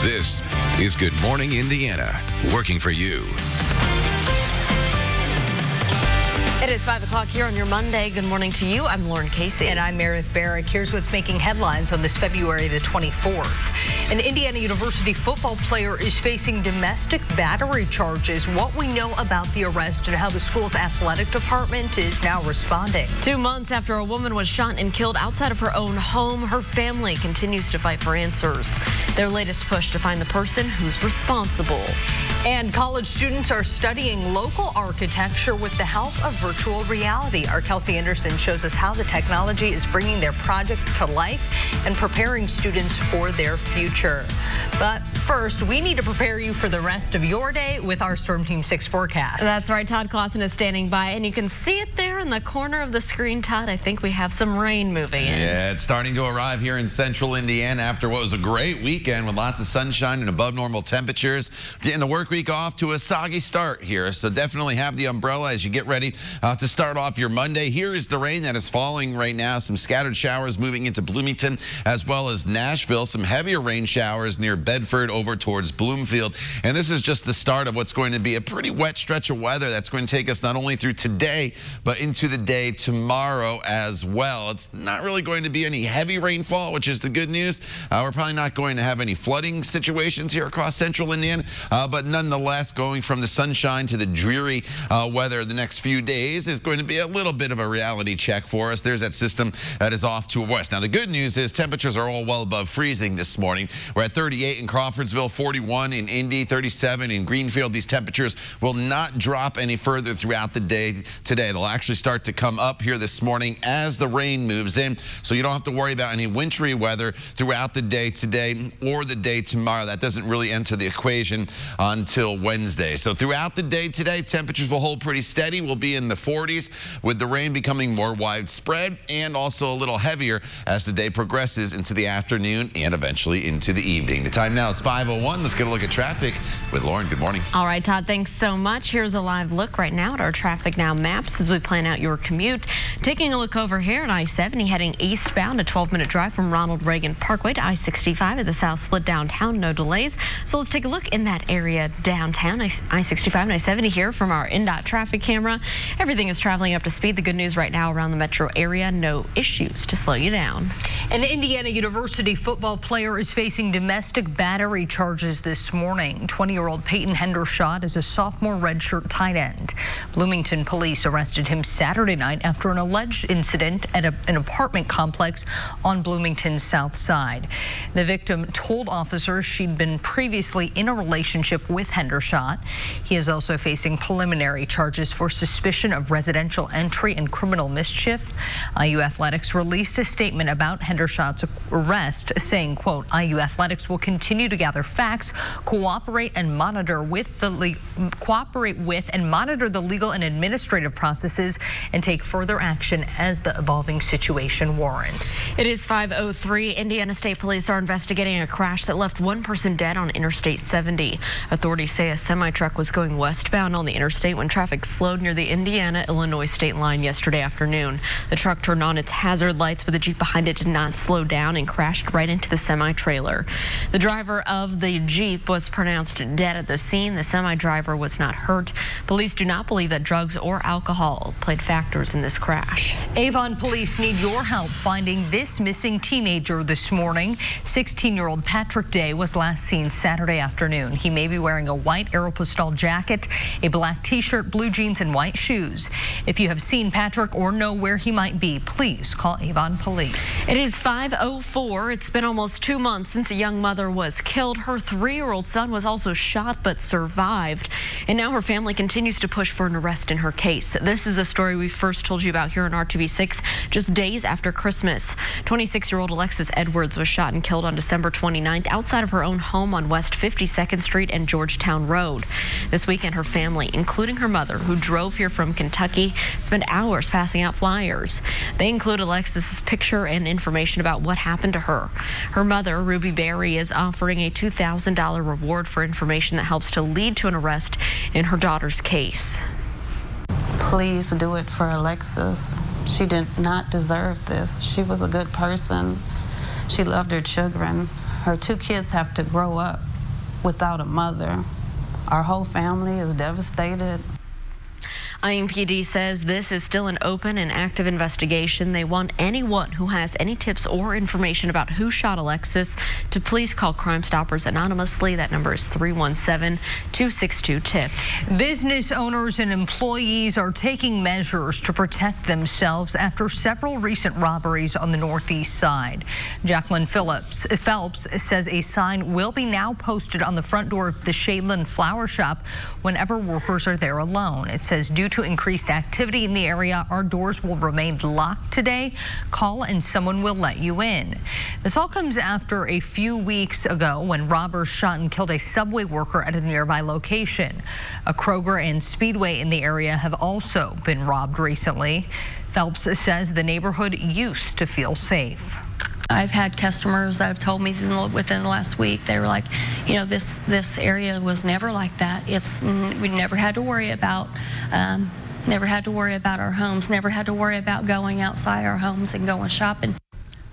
This is Good Morning Indiana, working for you. It is 5 o'clock here on your Monday. Good morning to you. I'm Lauren Casey. And I'm Meredith Barrick. Here's what's making headlines on this February the 24th. An Indiana University football player is facing domestic battery charges. What we know about the arrest and how the school's athletic department is now responding. 2 months after a woman was shot and killed outside of her own home, her family continues to fight for answers. Their latest push to find the person who's responsible. And college students are studying local architecture with the help of virtual reality. Our Kelsey Anderson shows us how the technology is bringing their projects to life and preparing students for their future. But first, we need to prepare you for the rest of your day with our Storm Team 6 forecast. That's right. Todd Clausen is standing by, and you can see it there in the corner of the screen. Todd, I think we have some rain moving in. Yeah, it's starting to arrive here in central Indiana after what was a great weekend with lots of sunshine and above normal temperatures. Getting the work week off to a soggy start here, so definitely have the umbrella as you get ready to start off your Monday. Here is the rain that is falling right now. Some scattered showers moving into Bloomington as well as Nashville. Some heavier rain showers near Bedford over towards Bloomfield. And this is just the start of what's going to be a pretty wet stretch of weather that's going to take us not only through today, but into the day tomorrow as well. It's not really going to be any heavy rainfall, which is the good news. We're probably not going to have any flooding situations here across central Indiana, but nonetheless, going from the sunshine to the dreary weather the next few days is going to be a little bit of a reality check for us. There's that system that is off to a west. Now, the good news is temperatures are all well above freezing this morning. We're at 38 in Crawfordsville, 41 in Indy, 37 in Greenfield. These temperatures will not drop any further throughout the day today. They'll actually start to come up here this morning as the rain moves in, so you don't have to worry about any wintry weather throughout the day today or the day tomorrow. That doesn't really enter the equation until Wednesday. So throughout the day today, temperatures will hold pretty steady. We'll be in the 40s with the rain becoming more widespread and also a little heavier as the day progresses into the afternoon and eventually into the evening. The time now is 5:01. Let's get a look at traffic with Lauren. Good morning. All right, Todd, thanks so much. Here's a live look right now at our Traffic Now maps as we plan out your commute. Taking a look over here at I-70 heading eastbound, a 12-minute drive from Ronald Reagan Parkway to I-65 at the South Split downtown. No delays. So let's take a look in that area downtown. I-65 and I-70 here from our INDOT traffic camera. Everything is traveling up to speed. The good news right now around the metro area, no issues to slow you down. An Indiana University football player is facing domestic battery charges this morning. 20-year-old Peyton Hendershot is a sophomore redshirt tight end. Bloomington police arrested him Saturday night after an alleged incident at an apartment complex on Bloomington's south side. The victim told officers she'd been previously in a relationship with Hendershot. He is also facing preliminary charges for suspicion of residential entry and criminal mischief. IU Athletics released a statement about Hendershot's arrest, saying, quote, IU Athletics will continue to gather facts, cooperate and monitor the legal and administrative processes, and take further action as the evolving situation warrants. It is 5:03. Indiana State Police are investigating a crash that left one person dead on Interstate 70. Authorities say a semi-truck was going westbound on the interstate when traffic slowed near the Indiana-Illinois state line yesterday afternoon. The truck turned on its hazard lights, but the Jeep behind it did not slow down and crashed right into the semi-trailer. The driver of the Jeep was pronounced dead at the scene. The semi-driver was not hurt. Police do not believe that drugs or alcohol played factors in this crash. Avon police need your help finding this missing teenager this morning. 16-year-old Patrick Day was last seen Saturday afternoon. He may be wearing a white Aeropostale jacket, a black t-shirt, blue jeans, and white shoes. If you have seen Patrick or know where he might be, please call Avon police. It is 5:04. It's been almost 2 months since a young mother was killed. Her 3-year-old son was also shot but survived. And now her family continues to push for an arrest in her case. This is a story we first told you about here on RTV6 just days after Christmas. 26-year-old Alexis Edwards was shot and killed on December 29th outside of her own home on West 52nd Street and Georgetown Road. This weekend, her family, including her mother, who drove here from Kentucky, spent hours passing out flyers. They include Alexis's picture and information about what happened to her. Her mother, Ruby Berry, is offering a $2,000 reward for information that helps to lead to an arrest in her daughter's case. Please do it for Alexis. She did not deserve this. She was a good person. She loved her children. Her 2 kids have to grow up without a mother. Our whole family is devastated. IMPD says this is still an open and active investigation. They want anyone who has any tips or information about who shot Alexis to please call Crime Stoppers anonymously. That number is 317-262-TIPS. Business owners and employees are taking measures to protect themselves after several recent robberies on the northeast side. Jacqueline Phelps says a sign will be now posted on the front door of the Shadeland Flower Shop whenever workers are there alone. It says, due to increased activity in the area, our doors will remain locked today. Call and someone will let you in. This all comes after a few weeks ago when robbers shot and killed a Subway worker at a nearby location. A Kroger and Speedway in the area have also been robbed recently. Phelps says the neighborhood used to feel safe. I've had customers that have told me within the last week, they were like, you know, this area was never like that. We never had to worry about our homes, never had to worry about going outside our homes and going shopping.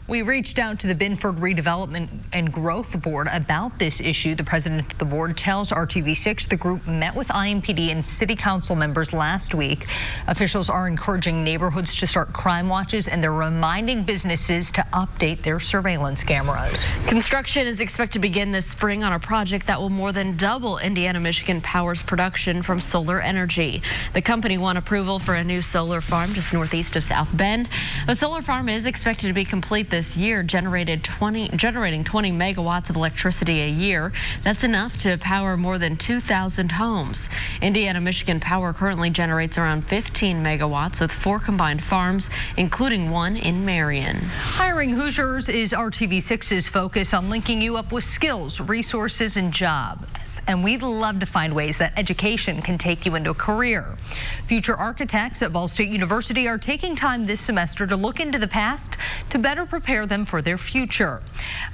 We reached out to the Binford Redevelopment and Growth Board about this issue. The president of the board tells RTV6 the group met with IMPD and city council members last week. Officials are encouraging neighborhoods to start crime watches, and they're reminding businesses to update their surveillance cameras. Construction is expected to begin this spring on a project that will more than double Indiana-Michigan Power's production from solar energy. The company won approval for a new solar farm just northeast of South Bend. The solar farm is expected to be complete this year, generating 20 megawatts of electricity a year. That's enough to power more than 2,000 homes. Indiana-Michigan Power currently generates around 15 megawatts with 4 combined farms, including one in Marion. Hiring Hoosiers is RTV6's focus on linking you up with skills, resources, and jobs. And we'd love to find ways that education can take you into a career. Future architects at Ball State University are taking time this semester to look into the past to better prepare them for their future.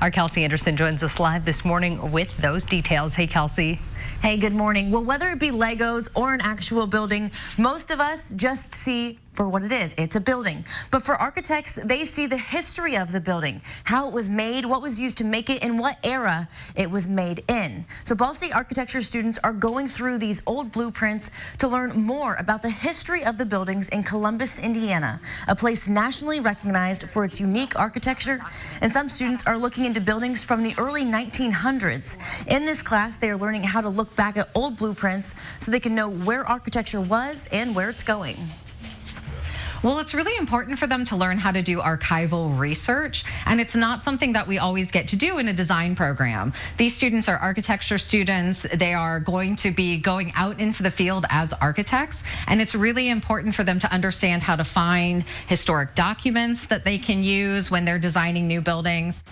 Our Kelsey Anderson joins us live this morning with those details. Hey, Kelsey. Hey, good morning. Well, whether it be Legos or an actual building, most of us just see for what it is. It's a building. But for architects, they see the history of the building, how it was made, what was used to make it, and what era it was made in. So Ball State architecture students are going through these old blueprints to learn more about the history of the buildings in Columbus, Indiana, a place nationally recognized for its unique architecture. And some students are looking into buildings from the early 1900s. In this class, they are learning how to look back at old blueprints so they can know where architecture was and where it's going. Well, it's really important for them to learn how to do archival research, and it's not something that we always get to do in a design program. These students are architecture students. They are going to be going out into the field as architects, and it's really important for them to understand how to find historic documents that they can use when they're designing new buildings.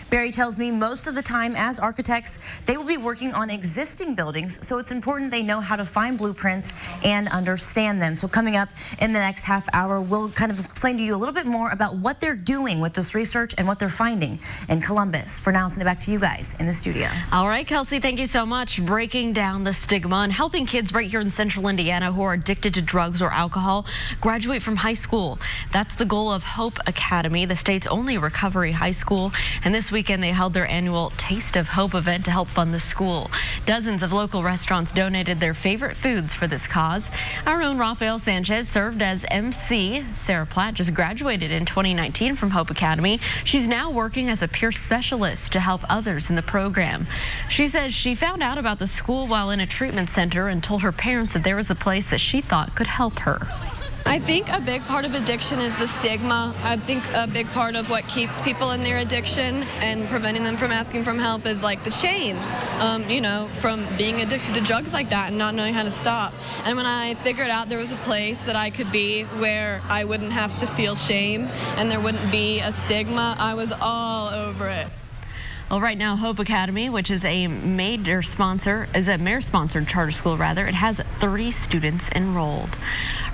Barry tells me most of the time as architects, they will be working on existing buildings, so it's important they know how to find blueprints and understand them. So coming up in the next half hour, we'll kind of explain to you a little bit more about what they're doing with this research and what they're finding in Columbus. For now, I'll send it back to you guys in the studio. All right, Kelsey, thank you so much. Breaking down the stigma and helping kids right here in central Indiana who are addicted to drugs or alcohol graduate from high school. That's the goal of Hope Academy, the state's only recovery high school. And this weekend, they held their annual Taste of Hope event to help fund the school. Dozens of local restaurants donated their favorite foods for this cause. Our own Rafael Sanchez served as MC. Sarah Platt just graduated in 2019 from Hope Academy. She's now working as a peer specialist to help others in the program. She says she found out about the school while in a treatment center and told her parents that there was a place that she thought could help her. I think a big part of addiction is the stigma. I think a big part of what keeps people in their addiction and preventing them from asking for help is like the shame, you know, from being addicted to drugs like that and not knowing how to stop. And when I figured out there was a place that I could be where I wouldn't have to feel shame and there wouldn't be a stigma, I was all over it. Well, right now, Hope Academy, which is a mayor-sponsored charter school, rather, it has 30 students enrolled.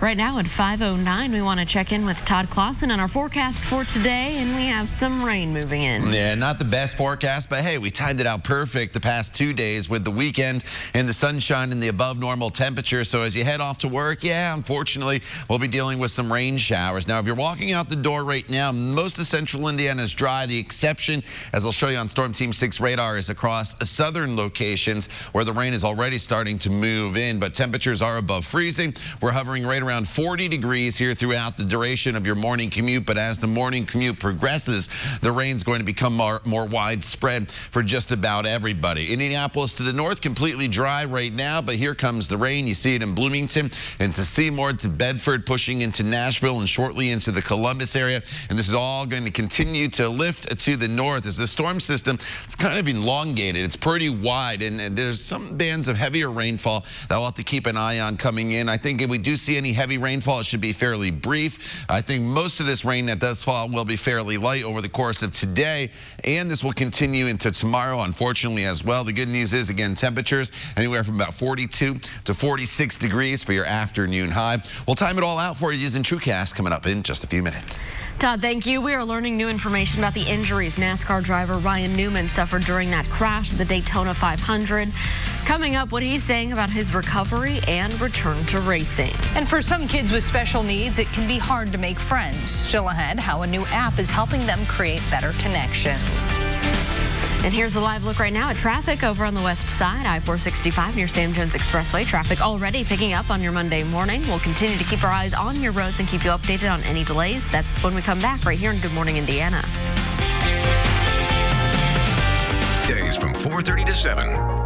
Right now at 5:09, we want to check in with Todd Clausen on our forecast for today, and we have some rain moving in. Yeah, not the best forecast, but hey, we timed it out perfect the past 2 days with the weekend and the sunshine and the above normal temperatures. So as you head off to work, yeah, unfortunately, we'll be dealing with some rain showers. Now, if you're walking out the door right now, most of central Indiana is dry. The exception, as I'll show you on Storm Storm Team 6 radar is across southern locations where the rain is already starting to move in, but temperatures are above freezing. We're hovering right around 40 degrees here throughout the duration of your morning commute, but as the morning commute progresses, the rain's going to become more widespread for just about everybody. Indianapolis to the north, completely dry right now, but here comes the rain. You see it in Bloomington, into Seymour, to Bedford, pushing into Nashville and shortly into the Columbus area. And this is all going to continue to lift to the north as the storm system, it's kind of elongated. It's pretty wide, and there's some bands of heavier rainfall that we'll have to keep an eye on coming in. I think if we do see any heavy rainfall, it should be fairly brief. I think most of this rain that does fall will be fairly light over the course of today, and this will continue into tomorrow, unfortunately, as well. The good news is, again, temperatures anywhere from about 42 to 46 degrees for your afternoon high. We'll time it all out for you using TrueCast coming up in just a few minutes. Todd, thank you. We are learning new information about the injuries NASCAR driver Ryan Newman suffered during that crash at the Daytona 500. Coming up, what he's saying about his recovery and return to racing. And for some kids with special needs, it can be hard to make friends. Still ahead, how a new app is helping them create better connections. And here's a live look right now at traffic over on the west side, I-465 near Sam Jones Expressway. Traffic already picking up on your Monday morning. We'll continue to keep our eyes on your roads and keep you updated on any delays. That's when we come back right here in Good Morning Indiana. Days from 4:30 to 7.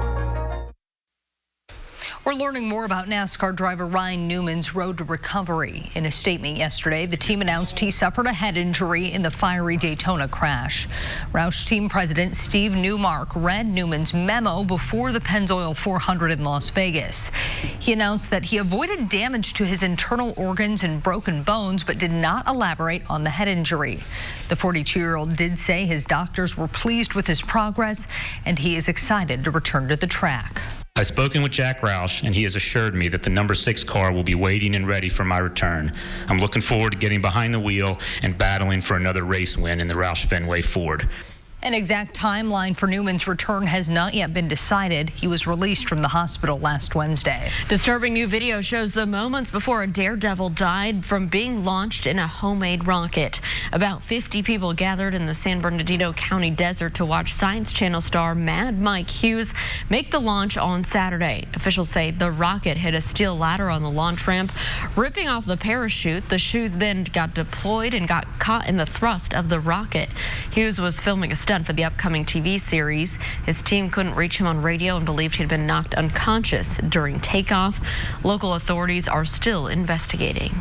We're learning more about NASCAR driver Ryan Newman's road to recovery. In a statement yesterday, the team announced he suffered a head injury in the fiery Daytona crash. Roush team president Steve Newmark read Newman's memo before the Pennzoil 400 in Las Vegas. He announced that he avoided damage to his internal organs and broken bones, but did not elaborate on the head injury. The 42-year-old did say his doctors were pleased with his progress, and he is excited to return to the track. I've spoken with Jack Roush, and he has assured me that the number 6 car will be waiting and ready for my return. I'm looking forward to getting behind the wheel and battling for another race win in the Roush Fenway Ford. An exact timeline for Newman's return has not yet been decided. He was released from the hospital last Wednesday. Disturbing new video shows the moments before a daredevil died from being launched in a homemade rocket. About 50 people gathered in the San Bernardino County desert to watch Science Channel star Mad Mike Hughes make the launch on Saturday. Officials say the rocket hit a steel ladder on the launch ramp, ripping off the parachute. The chute then got deployed and got caught in the thrust of the rocket. Hughes was filming a stunt for the upcoming TV series. His team couldn't reach him on radio and believed he'd been knocked unconscious during takeoff. Local authorities are still investigating.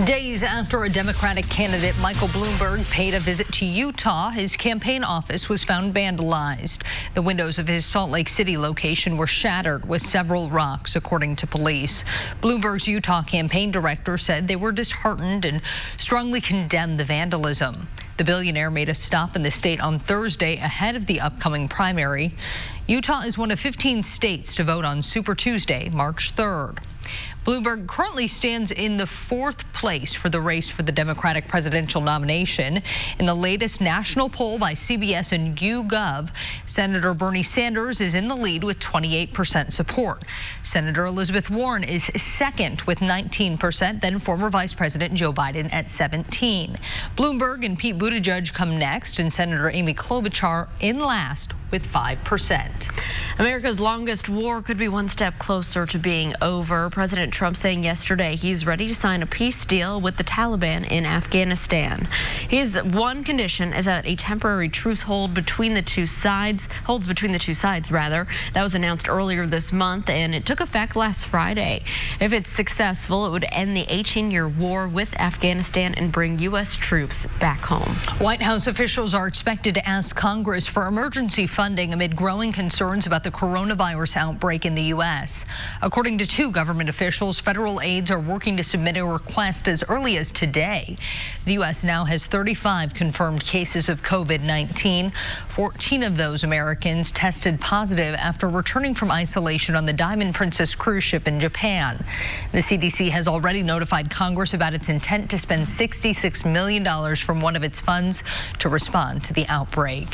Days after a Democratic candidate, Michael Bloomberg, paid a visit to Utah, his campaign office was found vandalized. The windows of his Salt Lake City location were shattered with several rocks, according to police. Bloomberg's Utah campaign director said they were disheartened and strongly condemned the vandalism. The billionaire made a stop in the state on Thursday ahead of the upcoming primary. Utah is one of 15 states to vote on Super Tuesday, March 3rd. Bloomberg currently stands in the 4th place for the race for the Democratic presidential nomination. In the latest national poll by CBS and YouGov, Senator Bernie Sanders is in the lead with 28% support. Senator Elizabeth Warren is second with 19%, then former Vice President Joe Biden at 17%. Bloomberg and Pete Buttigieg come next, and Senator Amy Klobuchar in last with 5%. America's longest war could be one step closer to being over. President Trump saying yesterday he's ready to sign a peace deal with the Taliban in Afghanistan. His one condition is that a temporary truce holds between the two sides. That was announced earlier this month, and it took effect last Friday. If it's successful, it would end the 18-year war with Afghanistan and bring U.S. troops back home. White House officials are expected to ask Congress for emergency funding amid growing concerns about the coronavirus outbreak in the U.S. According to 2 government officials, federal aides are working to submit a request as early as today. The U.S. now has 35 confirmed cases of COVID-19. 14 of those Americans tested positive after returning from isolation on the Diamond Princess cruise ship in Japan. The CDC has already notified Congress about its intent to spend $66 million from one of its funds to respond to the outbreak.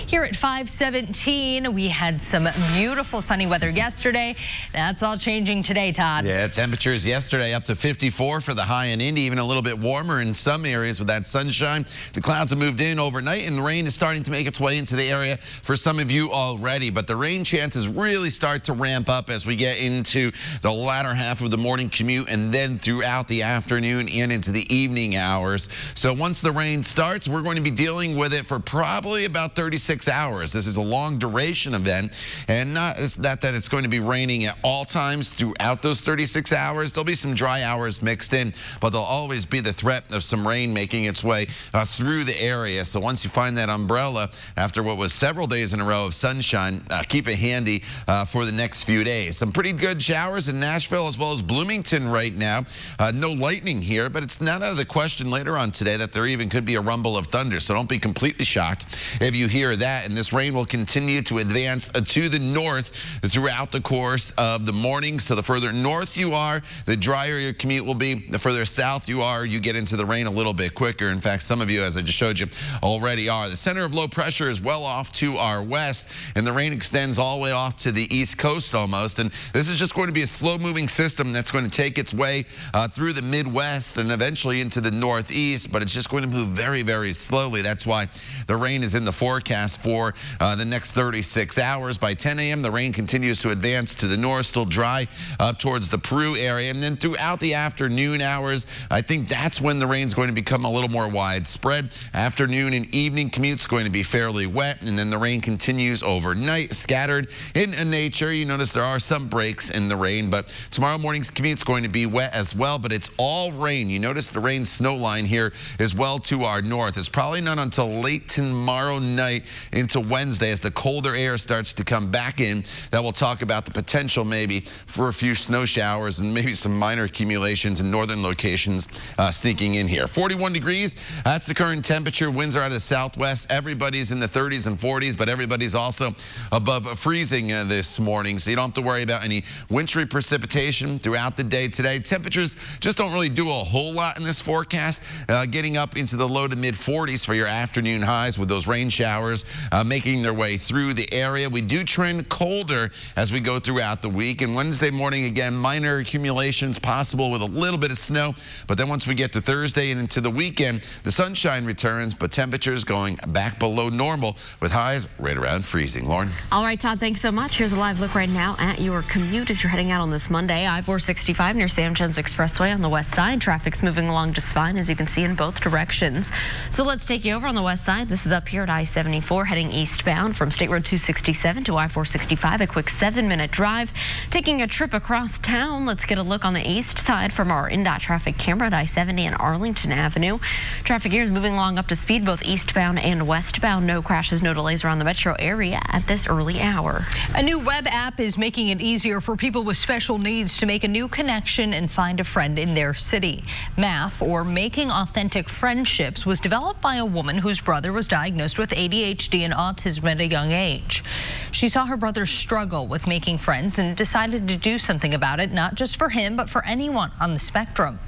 Here at 5:17, we had some some beautiful sunny weather yesterday. That's all changing today, Todd. Yeah, temperatures yesterday up to 54 for the high in Indy, even a little bit warmer in some areas with that sunshine. The clouds have moved in overnight, and the rain is starting to make its way into the area for some of you already. But the rain chances really start to ramp up as we get into the latter half of the morning commute and then throughout the afternoon and into the evening hours. So once the rain starts, we're going to be dealing with it for probably about 36 hours. This is a long duration event, and not that it's going to be raining at all times throughout those 36 hours. There'll be some dry hours mixed in, but there'll always be the threat of some rain making its way through the area. So once you find that umbrella after what was several days in a row of sunshine, keep it handy for the next few days. Some pretty good showers in Nashville as well as Bloomington right now. No lightning here, but it's not out of the question later on today that there even could be a rumble of thunder. So don't be completely shocked if you hear that. And this rain will continue to advance to the north throughout the course of the morning. So the further north you are, the drier your commute will be. The further south you are, you get into the rain a little bit quicker. In fact, some of you, as I just showed you, already are. The center of low pressure is well off to our west, and the rain extends all the way off to the east coast almost. And this is just going to be a slow-moving system that's going to take its way through the Midwest and eventually into the Northeast, but it's just going to move very, very slowly. That's why the rain is in the forecast for the next 36 hours. By 10 a.m., the rain continues to advance to the north, still dry up towards the Peru area. And then throughout the afternoon hours, I think that's when the rain's going to become a little more widespread. Afternoon and evening commute's going to be fairly wet, and then the rain continues overnight, scattered in nature. You notice there are some breaks in the rain, but tomorrow morning's commute's going to be wet as well, but it's all rain. You notice the rain snow line here is well to our north. It's probably not until late tomorrow night into Wednesday as the colder air starts to come back in that we'll talk about the potential maybe for a few snow showers and maybe some minor accumulations in northern locations sneaking in here. 41 degrees, that's the current temperature. Winds are out of the southwest. Everybody's in the 30s and 40s, but everybody's also above freezing this morning, so you don't have to worry about any wintry precipitation throughout the day today. Temperatures just don't really do a whole lot in this forecast, getting up into the low to mid 40s for your afternoon highs with those rain showers making their way through the area. We do trend colder as we go throughout the week, and Wednesday morning again, minor accumulations possible with a little bit of snow, but then once we get to Thursday and into the weekend, the sunshine returns, but temperatures going back below normal with highs right around freezing. Lauren? All right, Todd, thanks so much. Here's a live look right now at your commute as you're heading out on this Monday. I-465 near Sam Jones Expressway on the west side. Traffic's moving along just fine, as you can see, in both directions. So let's take you over on the west side. This is up here at I-74 heading eastbound from State Road 267 to I-465, a quick 7-minute drive. Taking a trip across town, let's get a look on the east side from our INDOT traffic camera at I-70 and Arlington Avenue. Traffic here is moving along up to speed, both eastbound and westbound. No crashes, no delays around the metro area at this early hour. A new web app is making it easier for people with special needs to make a new connection and find a friend in their city. MAF, or Making Authentic Friendships, was developed by a woman whose brother was diagnosed with ADHD and autism at a young age. She saw her brother struggle with making friends and decided to do something about it, not just for him, but for anyone on the spectrum.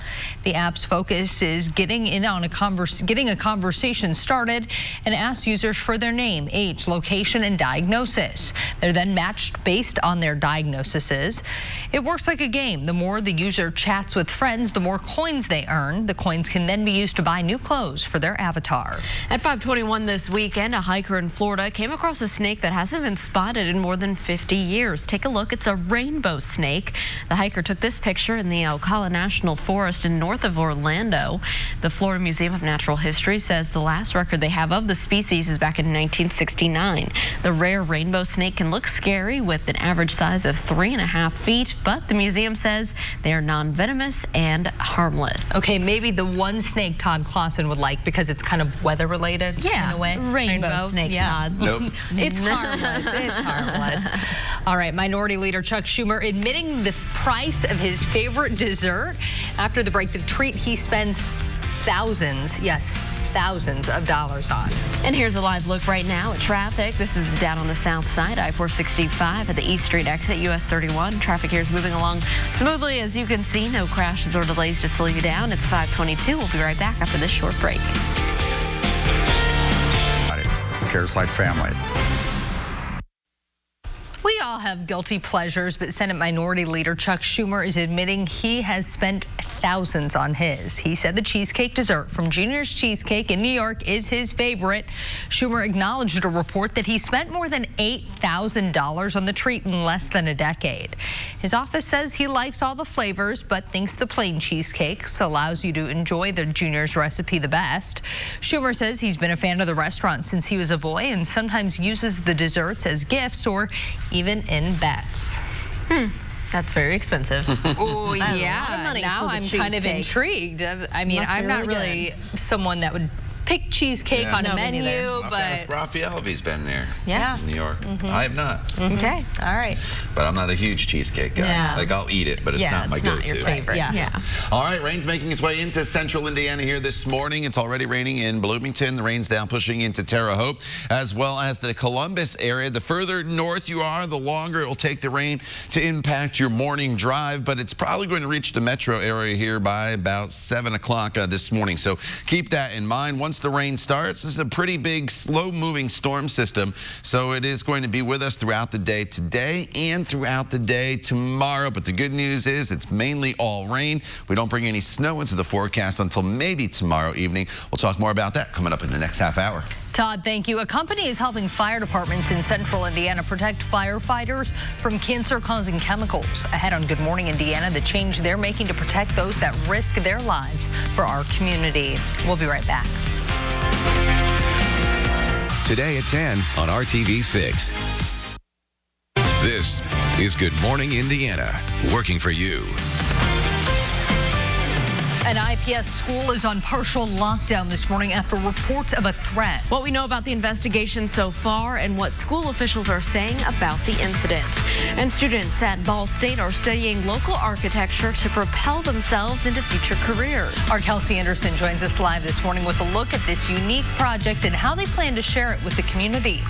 The app's focus is getting a conversation started and asks users for their name, age, location, and diagnosis. They're then matched based on their diagnoses. It works like a game. The more the user chats with friends, the more coins they earn. The coins can then be used to buy new clothes for their avatar. At 5:21 this weekend, a hiker in Florida came across a snake that hasn't been spotted in more than 50 years. Take a look. It's a rainbow snake. The hiker took this picture in the Ocala National Forest in north of Orlando. The Florida Museum of Natural History says the last record they have of the species is back in 1969. The rare rainbow snake can look scary with an average size of 3.5 feet, but the museum says they are non-venomous and harmless. Okay, maybe the one snake Todd Clausen would like because it's kind of weather related in a way. Rainbow snake, yeah. Todd. Nope. It's harmless. It's harmless. All right, Minority Leader Chuck Schumer admitting the price of his favorite dessert. After the break, the treat he spends thousands of dollars on. And here's a live look right now at traffic. This is down on the south side, I-465 at the East Street exit, US 31. Traffic here is moving along smoothly, as you can see. No crashes or delays to slow you down. It's 5:22. We'll be right back after this short break. Cares like family. We all have guilty pleasures, but Senate Minority Leader Chuck Schumer is admitting he has spent thousands on his. He said the cheesecake dessert from Junior's Cheesecake in New York is his favorite. Schumer acknowledged a report that he spent more than $8,000 on the treat in less than a decade. His office says he likes all the flavors, but thinks the plain cheesecake allows you to enjoy the Junior's recipe the best. Schumer says he's been a fan of the restaurant since he was a boy and sometimes uses the desserts as gifts or even in bets. That's very expensive. Oh, yeah. Now I'm kind of intrigued. I mean, I'm not really someone that would pick cheesecake on a menu, but Raphael, if he's been there. Yeah. In New York. I have not. Okay. All right. But I'm not a huge cheesecake guy. Yeah. Like, I'll eat it, but it's not my go-to. Not your favorite. Yeah. All right, rain's making its way into central Indiana here this morning. It's already raining in Bloomington. The rain's down pushing into Terre Haute, as well as the Columbus area. The further north you are, the longer it will take the rain to impact your morning drive, but it's probably going to reach the metro area here by about 7 o'clock this morning. So keep that in mind. Once the rain starts, this is a pretty big, slow-moving storm system, so it is going to be with us throughout the day today and throughout the day tomorrow. But the good news is it's mainly all rain. We don't bring any snow into the forecast until maybe tomorrow evening. We'll talk more about that coming up in the next half hour. Todd, thank you. A company is helping fire departments in central Indiana protect firefighters from cancer-causing chemicals. Ahead on Good Morning Indiana, the change they're making to protect those that risk their lives for our community. We'll be right back. Today at 10 on RTV6. This is Good Morning Indiana, working for you. An IPS school is on partial lockdown this morning after reports of a threat. What we know about the investigation so far and what school officials are saying about the incident. And students at Ball State are studying local architecture to propel themselves into future careers. Our Kelsey Anderson joins us live this morning with a look at this unique project and how they plan to share it with the community.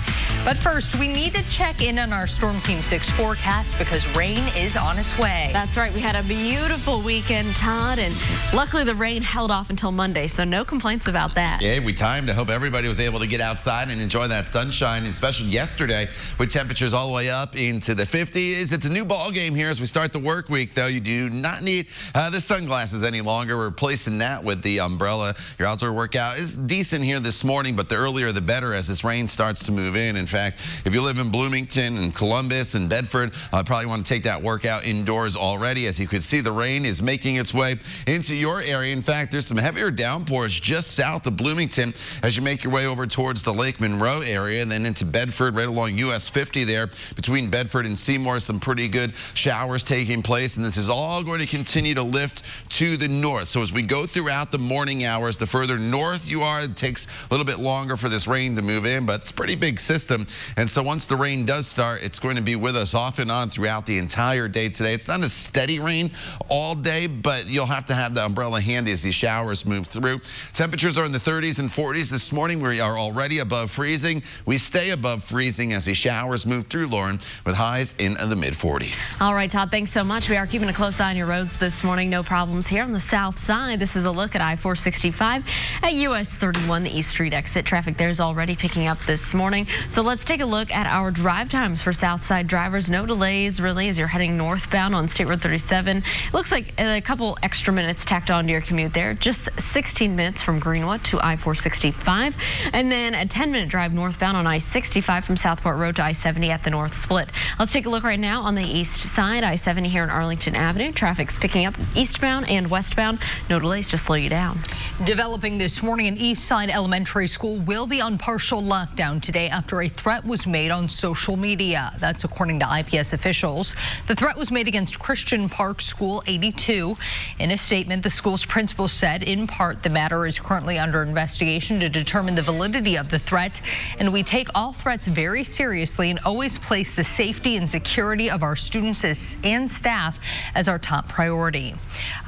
But first, we need to check in on our Storm Team 6 forecast because rain is on its way. That's right. We had a beautiful weekend, Todd, and luckily the rain held off until Monday, so no complaints about that. Yeah, we timed to hope everybody was able to get outside and enjoy that sunshine, especially yesterday with temperatures all the way up into the 50s. It's a new ball game here as we start the work week, though. You do not need the sunglasses any longer. We're replacing that with the umbrella. Your outdoor workout is decent here this morning, but the earlier the better as this rain starts to move in. In fact, if you live in Bloomington and Columbus and Bedford, probably want to take that workout indoors already. As you can see, the rain is making its way into your area. In fact, there's some heavier downpours just south of Bloomington as you make your way over towards the Lake Monroe area and then into Bedford, right along US 50 there. Between Bedford and Seymour, some pretty good showers taking place, and this is all going to continue to lift to the north. So as we go throughout the morning hours, the further north you are, it takes a little bit longer for this rain to move in, but it's a pretty big system. And so once the rain does start, it's going to be with us off and on throughout the entire day today. It's not a steady rain all day, but you'll have to have the umbrella handy as these showers move through. Temperatures are in the 30s and 40s this morning. We are already above freezing. We stay above freezing as these showers move through, Lauren, with highs in the mid-40s. All right, Todd, thanks so much. We are keeping a close eye on your roads this morning. No problems here on the south side. This is a look at I-465 at US 31, the East Street exit. Traffic there is already picking up this morning. So let's take a look at our drive times for south side drivers. No delays, really, as you're heading northbound on State Road 37. It looks like a couple extra minutes tacked on to your commute there. Just 16 minutes from Greenwood to I-465. And then a 10-minute drive northbound on I-65 from Southport Road to I-70 at the north split. Let's take a look right now on the east side. I-70 here in Arlington Avenue. Traffic's picking up eastbound and westbound. No delays to slow you down. Developing this morning, an East Side Elementary School will be on partial lockdown today after a threat was made on social media. That's according to IPS officials. The threat was made against Christian Park School 82. In a statement, the school's principal said, in part, the matter is currently under investigation to determine the validity of the threat, and we take all threats very seriously and always place the safety and security of our students and staff as our top priority.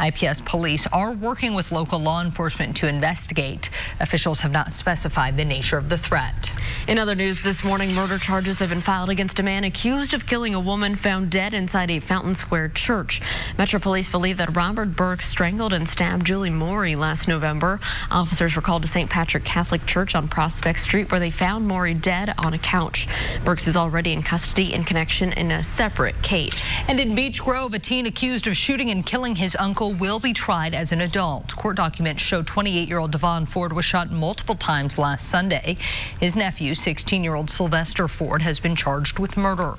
IPS police are working with local law enforcement to investigate. Officials have not specified the nature of the threat. In other news this morning, murder charges have been filed against a man accused of killing a woman found dead inside a Fountain Square church. Metro Police believe that Robert Burke strangled and and stabbed Julie Morey last November. Officers were called to St. Patrick Catholic Church on Prospect Street, where they found Morey dead on a couch. Brooks is already in custody in connection in a separate case. And in Beech Grove, a teen accused of shooting and killing his uncle will be tried as an adult. Court documents show 28-year-old Devon Ford was shot multiple times last Sunday. His nephew, 16-year-old Sylvester Ford, has been charged with murder.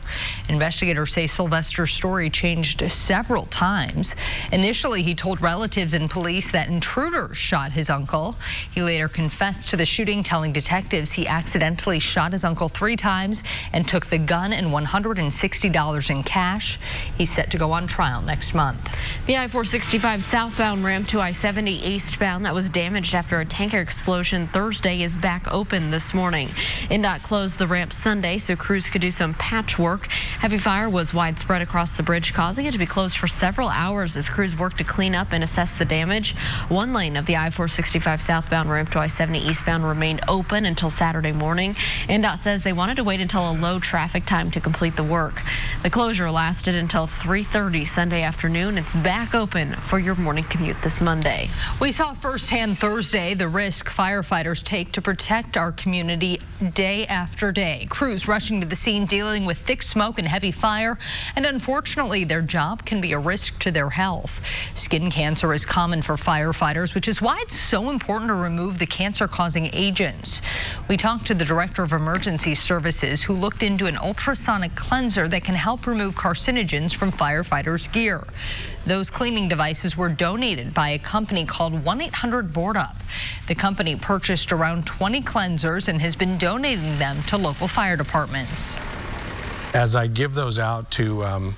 Investigators say Sylvester's story changed several times. Initially, he told relatives and police that intruders shot his uncle. He later confessed to the shooting, telling detectives he accidentally shot his uncle 3 times and took the gun and $160 in cash. He's set to go on trial next month. The I-465 southbound ramp to I-70 eastbound that was damaged after a tanker explosion Thursday is back open this morning. NDOT closed the ramp Sunday so crews could do some patchwork. Heavy fire was widespread across the bridge, causing it to be closed for several hours as crews worked to clean up and assess the damage. One lane of the I-465 southbound ramp to I-70 eastbound remained open until Saturday morning. NDOT says they wanted to wait until a low traffic time to complete the work. The closure lasted until 3:30 Sunday afternoon. It's back open for your morning commute this Monday. We saw firsthand Thursday the risk firefighters take to protect our community day after day. Crews rushing to the scene, dealing with thick smoke and heavy fire, and unfortunately their job can be a risk to their health. Skin cancer is common for firefighters, which is why it's so important to remove the cancer-causing agents. We talked to the director of emergency services, who looked into an ultrasonic cleanser that can help remove carcinogens from firefighters' gear. Those cleaning devices were donated by a company called 1-800-BOARD-UP. The company purchased around 20 cleansers and has been donating them to local fire departments. As I give those out to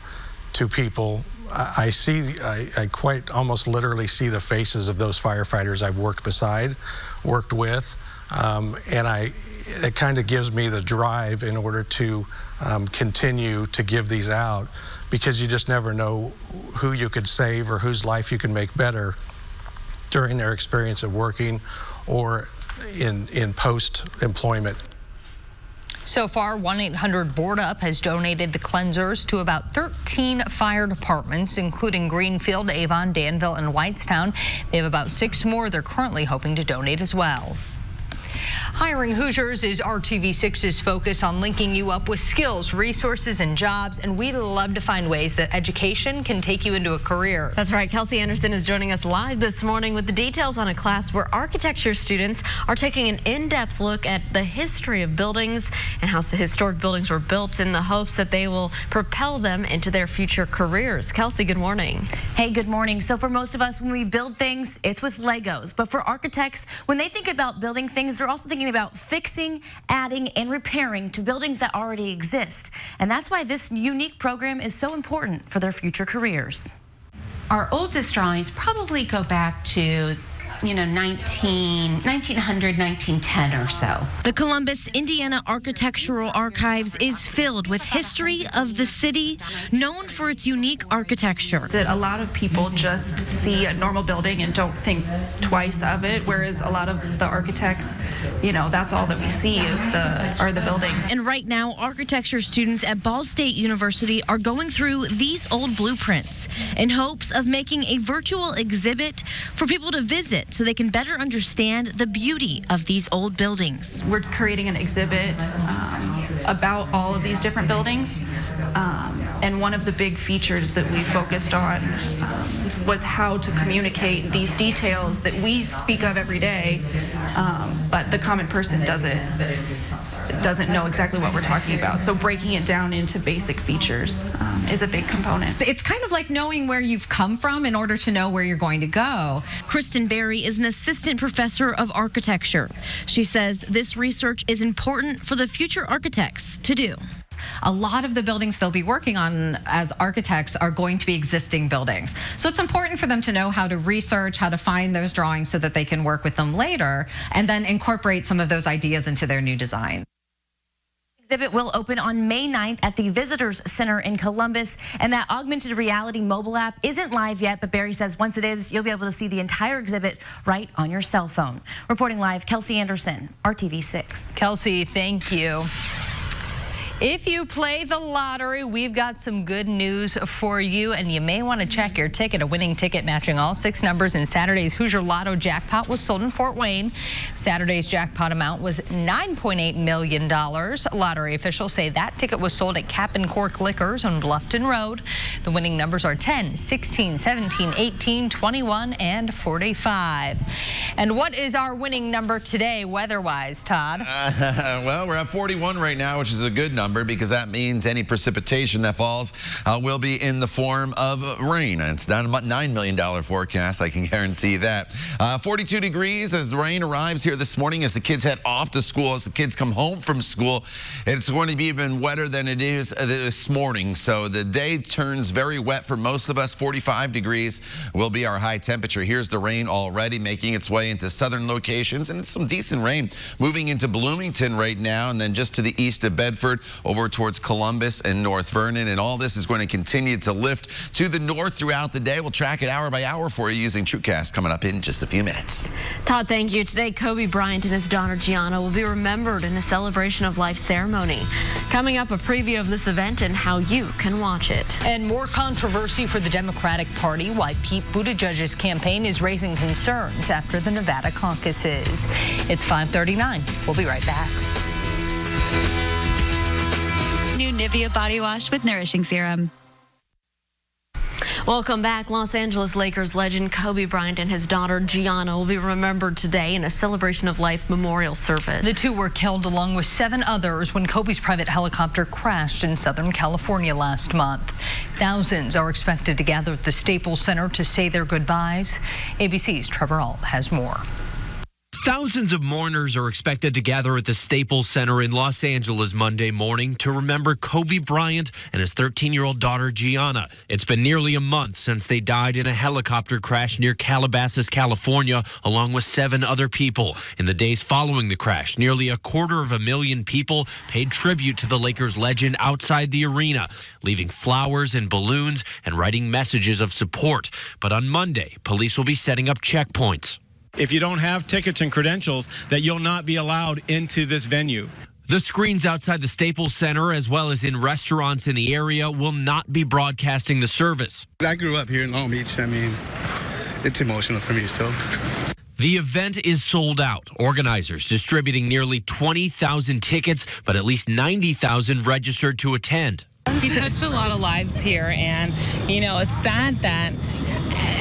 people, I quite almost literally see the faces of those firefighters I've worked with, and it kind of gives me the drive in order to continue to give these out, because you just never know who you could save or whose life you can make better during their experience of working or in post-employment. So far, 1-800-BOARD-UP has donated the cleansers to about 13 fire departments, including Greenfield, Avon, Danville, and Whitestown. They have about 6 more they're currently hoping to donate as well. Hiring Hoosiers is RTV6's focus on linking you up with skills, resources, and jobs, and we love to find ways that education can take you into a career. That's right. Kelsey Anderson is joining us live this morning with the details on a class where architecture students are taking an in-depth look at the history of buildings and how historic buildings were built in the hopes that they will propel them into their future careers. Kelsey, good morning. Hey, good morning. So for most of us, when we build things, it's with Legos. But for architects, when they think about building things, they're also thinking about fixing, adding, and repairing to buildings that already exist. And that's why this unique program is so important for their future careers. Our oldest drawings probably go back to 1900, 1910 or so. The Columbus, Indiana Architectural Archives is filled with history of the city, known for its unique architecture. That a lot of people just see a normal building and don't think twice of it, whereas a lot of the architects, that's all that we see are the buildings. And right now, architecture students at Ball State University are going through these old blueprints in hopes of making a virtual exhibit for people to visit so they can better understand the beauty of these old buildings. We're creating an exhibit about all of these different buildings. And one of the big features that we focused on was how to communicate these details that we speak of every day, but the common person doesn't know exactly what we're talking about. So breaking it down into basic features is a big component. It's kind of like knowing where you've come from in order to know where you're going to go. Kristen Berry is an assistant professor of architecture. She says this research is important for the future architects to do. A lot of the buildings they'll be working on as architects are going to be existing buildings. So it's important for them to know how to research, how to find those drawings so that they can work with them later and then incorporate some of those ideas into their new design. The exhibit will open on May 9th at the Visitors Center in Columbus, and that augmented reality mobile app isn't live yet, but Barry says once it is, you'll be able to see the entire exhibit right on your cell phone. Reporting live, Kelsey Anderson, RTV6. Kelsey, thank you. If you play the lottery, we've got some good news for you, and you may want to check your ticket. A winning ticket matching all 6 numbers in Saturday's Hoosier Lotto jackpot was sold in Fort Wayne. Saturday's jackpot amount was $9.8 million. Lottery officials say that ticket was sold at Cap and Cork Liquors on Bluffton Road. The winning numbers are 10, 16, 17, 18, 21, and 45. And what is our winning number today weather-wise, Todd? Well, we're at 41 right now, which is a good number because that means any precipitation that falls will be in the form of rain. And it's not a $9 million forecast, I can guarantee that. 42 degrees as the rain arrives here this morning as the kids head off to school, as the kids come home from school. It's going to be even wetter than it is this morning. So the day turns very wet for most of us. 45 degrees will be our high temperature. Here's the rain already making its way into southern locations, and it's some decent rain moving into Bloomington right now, and then just to the east of Bedford, over towards Columbus and North Vernon, and all this is going to continue to lift to the north throughout the day. We'll track it hour by hour for you using TrueCast coming up in just a few minutes. Todd, thank you. Today, Kobe Bryant and his daughter Gianna will be remembered in a celebration of life ceremony. Coming up, a preview of this event and how you can watch it. And more controversy for the Democratic Party, why Pete Buttigieg's campaign is raising concerns after the Nevada caucuses. It's 5:39. We'll be right back. New Nivea body wash with nourishing serum. Welcome back. Los Angeles Lakers legend Kobe Bryant and his daughter Gianna will be remembered today in a celebration of life memorial service. The two were killed along with 7 others when Kobe's private helicopter crashed in Southern California last month. Thousands are expected to gather at the Staples Center to say their goodbyes. ABC's Trevor Ault has more. Thousands of mourners are expected to gather at the Staples Center in Los Angeles Monday morning to remember Kobe Bryant and his 13-year-old daughter Gianna. It's been nearly a month since they died in a helicopter crash near Calabasas, California, along with 7 other people. In the days following the crash, nearly 250,000 people paid tribute to the Lakers legend outside the arena, leaving flowers and balloons and writing messages of support. But on Monday, police will be setting up checkpoints. If you don't have tickets and credentials, that you'll not be allowed into this venue. The screens outside the Staples Center, as well as in restaurants in the area, will not be broadcasting the service. I grew up here in Long Beach. I mean, it's emotional for me still. The event is sold out. Organizers distributing nearly 20,000 tickets, but at least 90,000 registered to attend. He touched a lot of lives here, and, you know, it's sad that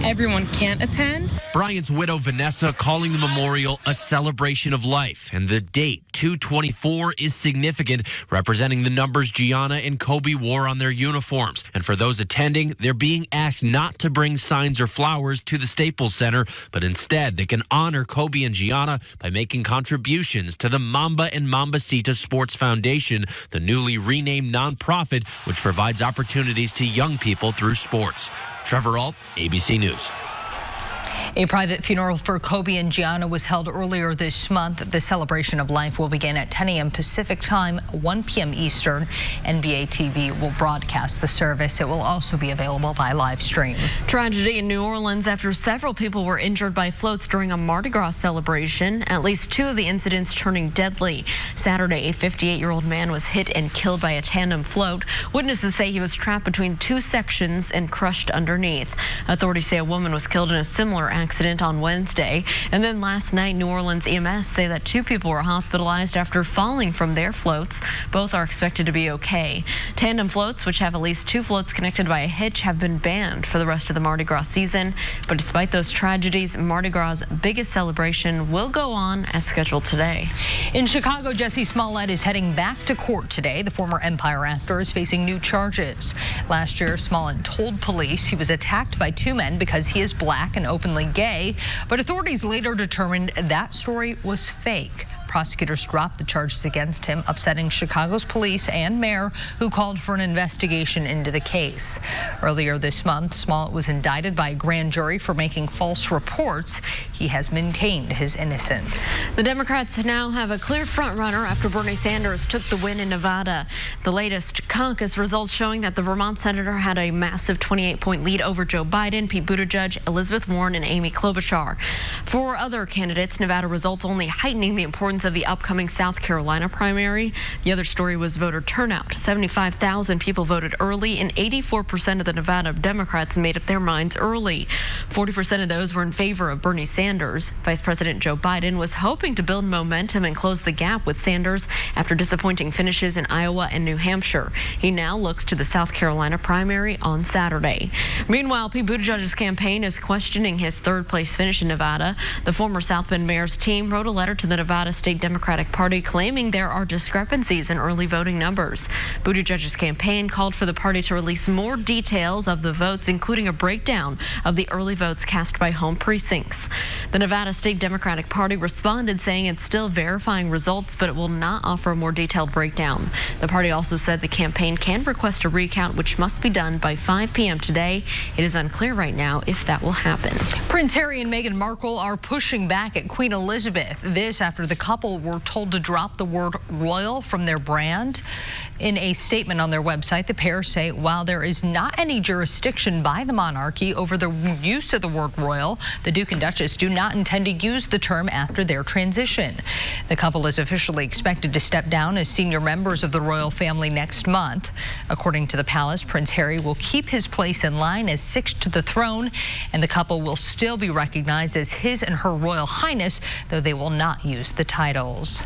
everyone can't attend. Bryant's widow, Vanessa, calling the memorial a celebration of life. And the date, 2/24, is significant, representing the numbers Gianna and Kobe wore on their uniforms. And for those attending, they're being asked not to bring signs or flowers to the Staples Center, but instead they can honor Kobe and Gianna by making contributions to the Mamba and Mambacita Sports Foundation, the newly renamed nonprofit which provides opportunities to young people through sports. Trevor Ault, ABC News. A private funeral for Kobe and Gianna was held earlier this month. The celebration of life will begin at 10 a.m. Pacific time, 1 p.m. Eastern. NBA TV will broadcast the service. It will also be available by live stream. Tragedy in New Orleans after several people were injured by floats during a Mardi Gras celebration. At least 2 of the incidents turning deadly. Saturday, a 58-year-old man was hit and killed by a tandem float. Witnesses say he was trapped between 2 sections and crushed underneath. Authorities say a woman was killed in a similar accident on Wednesday. And then last night, New Orleans EMS say that 2 people were hospitalized after falling from their floats. Both are expected to be okay. Tandem floats, which have at least 2 floats connected by a hitch, have been banned for the rest of the Mardi Gras season. But despite those tragedies, Mardi Gras' biggest celebration will go on as scheduled today. In Chicago, Jussie Smollett is heading back to court today. The former Empire actor is facing new charges. Last year, Smollett told police he was attacked by 2 men because he is black and openly gay, but authorities later determined that story was fake. Prosecutors dropped the charges against him, upsetting Chicago's police and mayor, who called for an investigation into the case. Earlier this month, Smollett was indicted by a grand jury for making false reports. He has maintained his innocence. The Democrats now have a clear front-runner after Bernie Sanders took the win in Nevada. The latest caucus results showing that the Vermont senator had a massive 28-point lead over Joe Biden, Pete Buttigieg, Elizabeth Warren, and Amy Klobuchar. For other candidates, Nevada results only heightening the importance significance of the upcoming South Carolina primary. The other story was voter turnout. 75,000 people voted early, and 84% of the Nevada Democrats made up their minds early. 40% of those were in favor of Bernie Sanders. Vice President Joe Biden was hoping to build momentum and close the gap with Sanders after disappointing finishes in Iowa and New Hampshire. He now looks to the South Carolina primary on Saturday. Meanwhile, Pete Buttigieg's campaign is questioning his third-place finish in Nevada. The former South Bend mayor's team wrote a letter to the Nevada State Democratic Party claiming there are discrepancies in early voting numbers. Buttigieg's campaign called for the party to release more details of the votes, including a breakdown of the early votes cast by home precincts. The Nevada State Democratic Party responded saying it's still verifying results, but it will not offer a more detailed breakdown. The party also said the campaign can request a recount, which must be done by 5 p.m. today. It is unclear right now if that will happen. Prince Harry and Meghan Markle are pushing back at Queen Elizabeth. This after the couple were told to drop the word royal from their brand. In a statement on their website, the pair say while there is not any jurisdiction by the monarchy over the use of the word royal, the Duke and Duchess do not intend to use the term after their transition. The couple is officially expected to step down as senior members of the royal family next month. According to the palace, Prince Harry will keep his place in line as sixth to the throne, and the couple will still be recognized as His and Her Royal Highness, though they will not use the titles.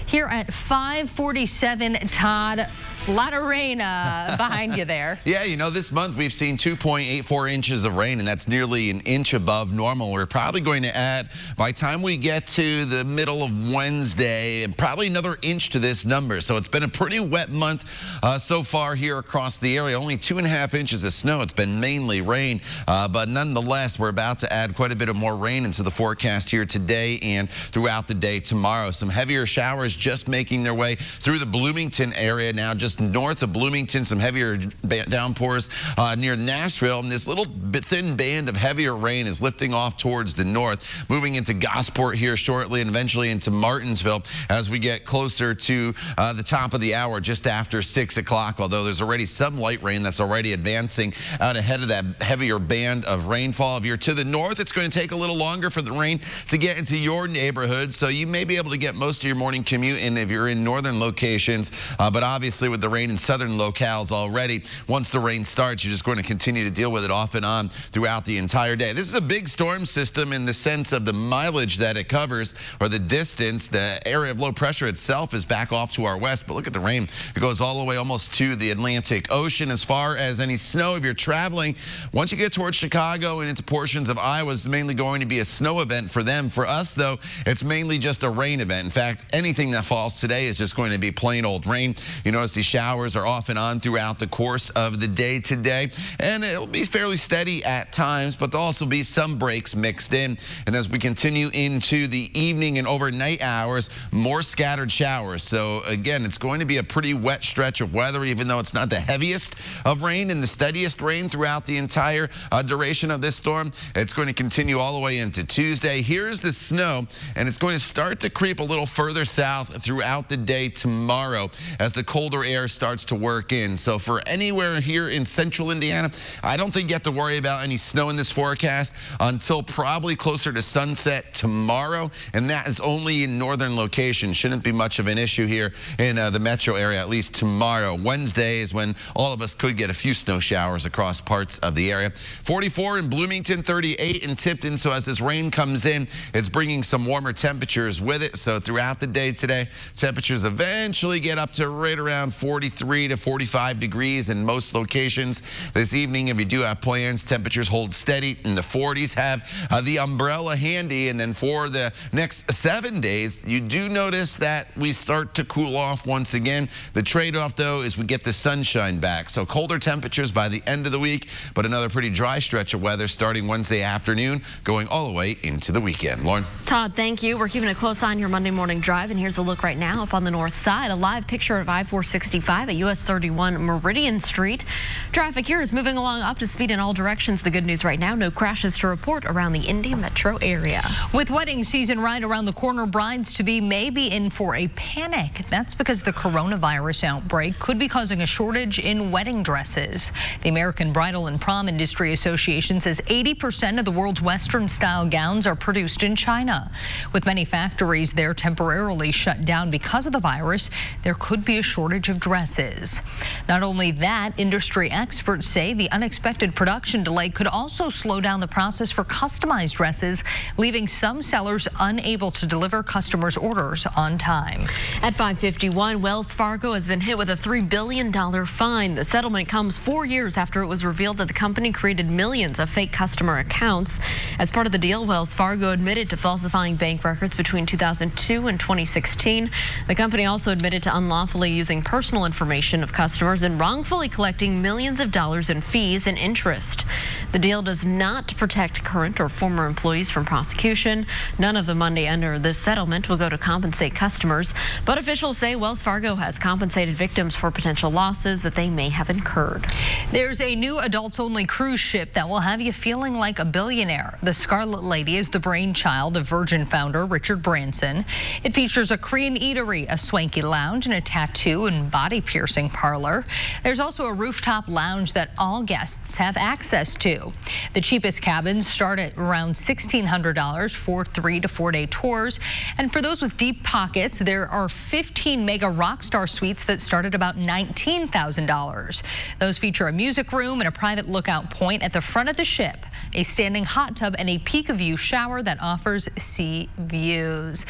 Here at 5:47, Todd, a lot of rain behind you there. Yeah, you know, this month we've seen 2.84 inches of rain, and that's nearly an inch above normal. We're probably going to add, by the time we get to the middle of Wednesday, probably another inch to this number. So it's been a pretty wet month so far here across the area. Only 2.5 inches of snow. It's been mainly rain, but nonetheless, we're about to add quite a bit of more rain into the forecast here today and throughout the day tomorrow. Some heavier showers just making their way through the Bloomington area now, just north of Bloomington. Some heavier downpours near Nashville, and this little thin band of heavier rain is lifting off towards the north, moving into Gosport here shortly and eventually into Martinsville as we get closer to the top of the hour, just after 6 o'clock, although there's already some light rain that's already advancing out ahead of that heavier band of rainfall. If you're to the north, it's going to take a little longer for the rain to get into your neighborhood, so you may be able to get most of your morning commute in if you're in northern locations, but obviously with the rain in southern locales already, once the rain starts, you're just going to continue to deal with it off and on throughout the entire day. This is a big storm system in the sense of the mileage that it covers, or the distance. The area of low pressure itself is back off to our west, but look at the rain. It goes all the way almost to the Atlantic Ocean. As far as any snow, if you're traveling, once you get towards Chicago and into portions of Iowa, it's mainly going to be a snow event for them. For us, though, it's mainly just a rain event. In fact, anything that falls today is just going to be plain old rain. You notice these showers are off and on throughout the course of the day today, and it'll be fairly steady at times, but there'll also be some breaks mixed in. And as we continue into the evening and overnight hours, more scattered showers. So again, it's going to be a pretty wet stretch of weather, even though it's not the heaviest of rain and the steadiest rain throughout the entire duration of this storm. It's going to continue all the way into Tuesday. Here's the snow, and it's going to start to creep a little further south throughout the day tomorrow as the colder air starts to work in. So for anywhere here in central Indiana, I don't think you have to worry about any snow in this forecast until probably closer to sunset tomorrow, and that is only in northern locations. Shouldn't be much of an issue here in the metro area, at least tomorrow. Wednesday is when all of us could get a few snow showers across parts of the area. 44 in Bloomington, 38 in Tipton. So as this rain comes in, it's bringing some warmer temperatures with it. So throughout the day today, temperatures eventually get up to right around 43 to 45 degrees in most locations. This evening, if you do have plans, temperatures hold steady in the 40s. Have the umbrella handy, and then for the next 7 days, you do notice that we start to cool off once again. The trade-off, though, is we get the sunshine back. So colder temperatures by the end of the week, but another pretty dry stretch of weather starting Wednesday afternoon, going all the way into the weekend. Lauren? Todd, thank you. We're keeping a close eye on your Monday morning drive, and here's a a look right now up on the north side. A live picture of I-465 at US 31 Meridian Street. Traffic here is moving along up to speed in all directions. The good news right now, no crashes to report around the Indy metro area. With wedding season right around the corner, brides-to-be may be in for a panic. That's because the coronavirus outbreak could be causing a shortage in wedding dresses. The American Bridal and Prom Industry Association says 80% of the world's Western-style gowns are produced in China. With many factories there temporarily shut down because of the virus, there could be a shortage of dresses. Not only that, industry experts say the unexpected production delay could also slow down the process for customized dresses, leaving some sellers unable to deliver customers' orders on time. At 5:51, Wells Fargo has been hit with a $3 billion fine. The settlement comes 4 years after it was revealed that the company created millions of fake customer accounts. As part of the deal, Wells Fargo admitted to falsifying bank records between 2002 and 2016. The company also admitted to unlawfully using personal information of customers and wrongfully collecting millions of dollars in fees and interest. The deal does not protect current or former employees from prosecution. None of the money under this settlement will go to compensate customers, but officials say Wells Fargo has compensated victims for potential losses that they may have incurred. There's a new adults-only cruise ship that will have you feeling like a billionaire. The Scarlet Lady is the brainchild of Virgin founder Richard Branson. It features a Korean eatery, a swanky lounge, and a tattoo and body piercing parlor. There's also a rooftop lounge that all guests have access to. The cheapest cabins start at around $1,600 for 3 to 4 day tours. And for those with deep pockets, there are 15 mega rockstar suites that start at about $19,000. Those feature a music room and a private lookout point at the front of the ship, a standing hot tub, and a peak-of-view shower that offers sea views.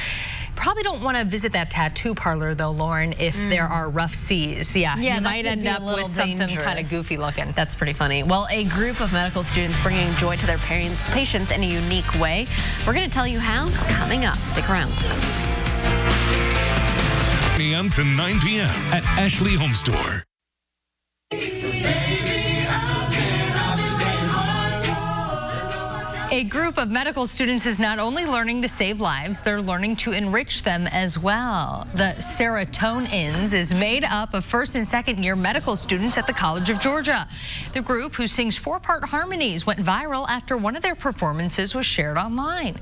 Probably don't want to visit that tattoo parlor, though, Lauren, if there are rough seas. Yeah, you might end up with something kind of goofy looking. That's pretty funny. Well, a group of medical students bringing joy to their patients in a unique way. We're going to tell you how coming up. Stick around. A.m. to 9 p.m. at Ashley Home Store. A group of medical students is not only learning to save lives, they're learning to enrich them as well. The Serotonins is made up of first and second year medical students at the College of Georgia. The group, who sings 4-part harmonies, went viral after one of their performances was shared online.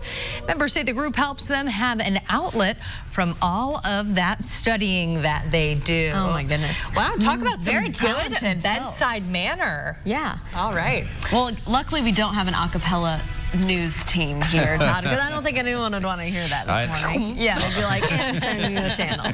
Members say the group helps them have an outlet from all of that studying that they do. Oh my goodness. Wow, talk about some very good bedside manner. Yeah. All right. Well, luckily we don't have an a cappella news team here, Todd, because I don't think anyone would want to hear that this morning. Yeah, they'd be like, turn you the channel.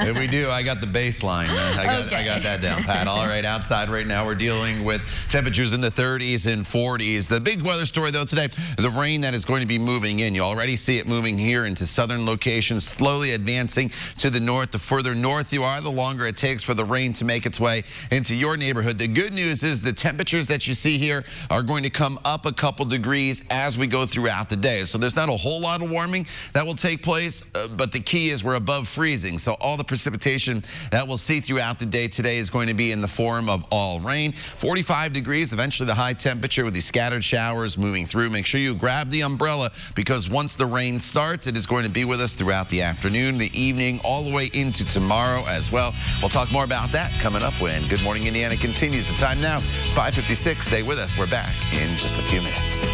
If we do, I got the baseline. I got that down, Pat. All right, outside right now, we're dealing with temperatures in the 30s and 40s. The big weather story, though, today, the rain that is going to be moving in. You already see it moving here into southern locations, slowly advancing to the north. The further north you are, the longer it takes for the rain to make its way into your neighborhood. The good news is the temperatures that you see here are going to come up a couple degrees as we go throughout the day. So there's not a whole lot of warming that will take place, but the key is we're above freezing. So all the precipitation that we'll see throughout the day today is going to be in the form of all rain. 45 degrees, eventually the high temperature with these scattered showers moving through. Make sure you grab the umbrella, because once the rain starts, it is going to be with us throughout the afternoon, the evening, all the way into tomorrow as well. We'll talk more about that coming up when Good Morning Indiana continues. The time now is 5:56. Stay with us. We're back in just a few minutes.